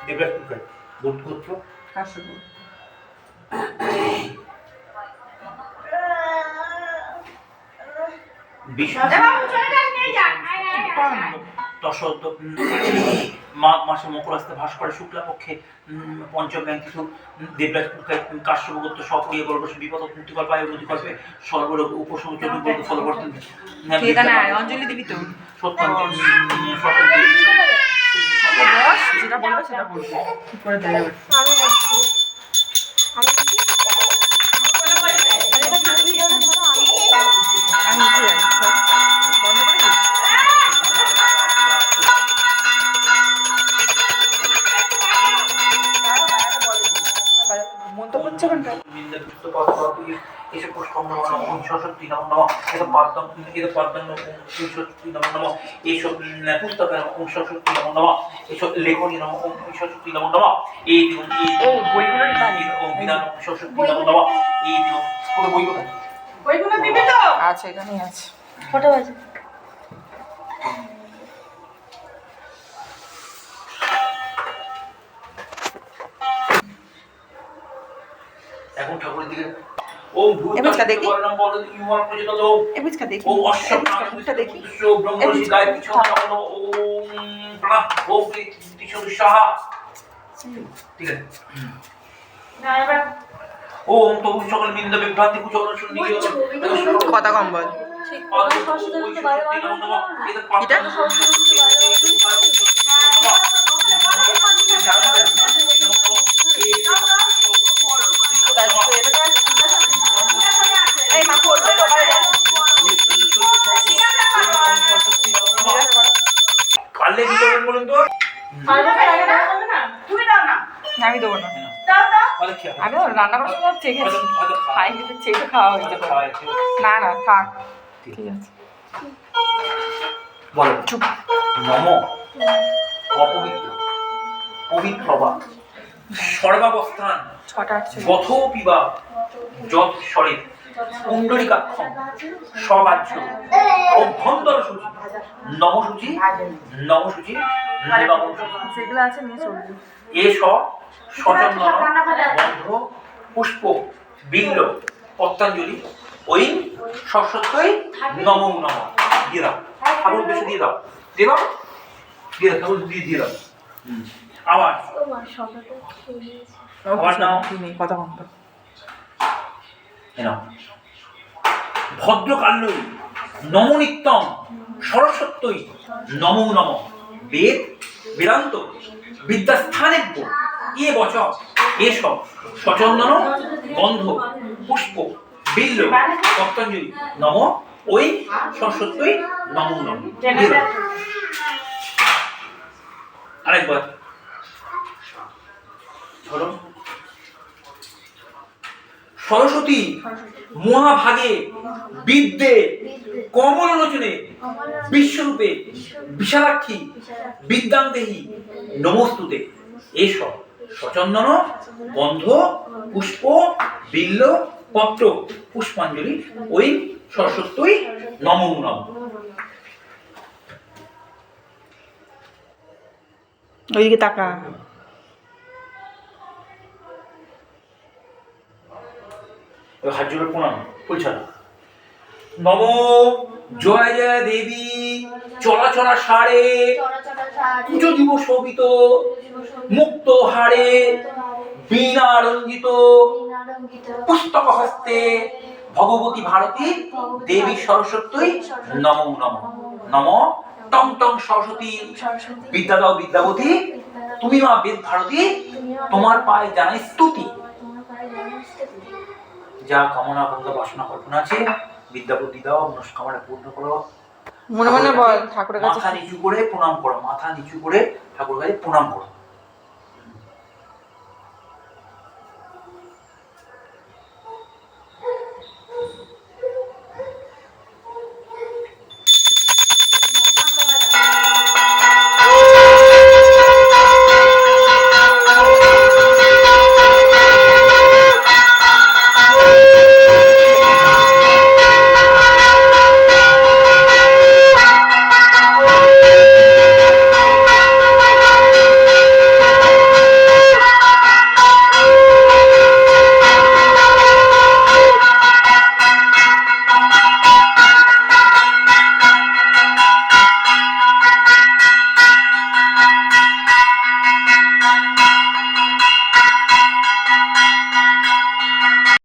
দেবরাজ পুরকার গোত্র মাঘ মাসে মকর আসতে ভাস করে শুক্লাপক্ষে পঞ্চম কিছু দেবরাজ পুরকার কাশ্যপ গোত্র সপরিয়ে গর্ভস বিপদ মুক্তিকল্প আয় উন্নতিকল্পে সর্বরোগ উপশম চতুর্বর্গ ফলবর্তন অঞ্জলি দিবি তো সত্যান্তে যেটা বলবে সেটা বলবে কি করে দেয় আচ্ছা এখানেই আছে কটা বাজে? এখন ঠাকুরের দিকে এবিচকা দেখি বলরাম বল ইউমার প্রজেত এবিচকা দেখি ও অশ্বটা দেখি ব্রহ্মর্ষি গায় কিছু না ওম প্রাণ ওম কিছু সাহা ঠিক আছে না এবার ওম তো সকল বিন্দু বিভ্রান্তি কুচলন শুনি কথা কম বল ঠিক কথা সরস্বতী তো বাইরে বাইরে এটা এই মা করবে তো বাইরে পারলে কি করবেন বলুন তো পারবে লাগে না হবে না তুমি দাও না আমি দেবো না দাও দাও বলে কি আমি রান্না করার সময় চেখেছি খাই কিন্তু চেখে খাওয়া হয়েছে না না থাক ঠিক আছে বলো চুপ নম অপবিত্র পবিত্র বা সর্বাবস্থান ছটা আটছে গথ পিবা যৎ স্বরে কুণ্ডলিকাক্ষম সবাহ্য অভ্যন্তর সূচি নমসূচি নমসূচি নমসূচি যেগুলো আছে নিয়ে চলবে এস সচন্দন বন্ধ পুষ্প বিল্ল পত্তাঞ্জলি ওই সরস্বতী নমো নম দিয়ে দাও ঠাকুর বেশি দিয়ে দাও দিয়ে দাও দিয়ে দাও ঠাকুর দিয়ে দাও আবার আবার নাও কথা কম তো ভদ্রকাল্যই নমনিত্যম সরস্বত্যই নমো নম বেদ বেদান্ত বিদ্যাস্থানেভ্য এ বচ এসব সচন্দন গন্ধ পুষ্প বিল্ল পত্তাঞ্জলি নম ওই সরস্বত্যই নমো নম আরেকবার ধরো সরস্বতী মহাভাগে বিদ্যে কমল লোচনে বিশ্বরূপে বিশালাক্ষী বিদ্যান্তেহি নমস্তুতে এসব সচন্দন গন্ধ পুষ্প বিল্ল পত্র পুষ্পাঞ্জলি ওই সরস্বত্যই নমো নম ওইদিকে তাকা হাত জোড়ে প্রণাম পরিচালনা নম জয় জয় দেবী চলাচলা সারে পুজো দিব শোভিত মুক্ত হারে বীণা রঞ্জিত পুস্তক হস্তে ভগবতী ভারতী দেবী সরস্বতী নমো নম নম টং টং সরস্বতী বিদ্যা দাও বিদ্যাবতী তুমি মা বেদ ভারতী তোমার পায়ে জানাই স্তুতি যা কামনা আকাঙ্ক্ষা বাসনা কল্পনা আছে বিদ্যাবতী দাও মনস্কামনা পূর্ণ করো মনে মনে বল ঠাকুরের কাছে মাথা নিচু করে প্রণাম করো মাথা নিচু করে ঠাকুরের কাছে প্রণাম করো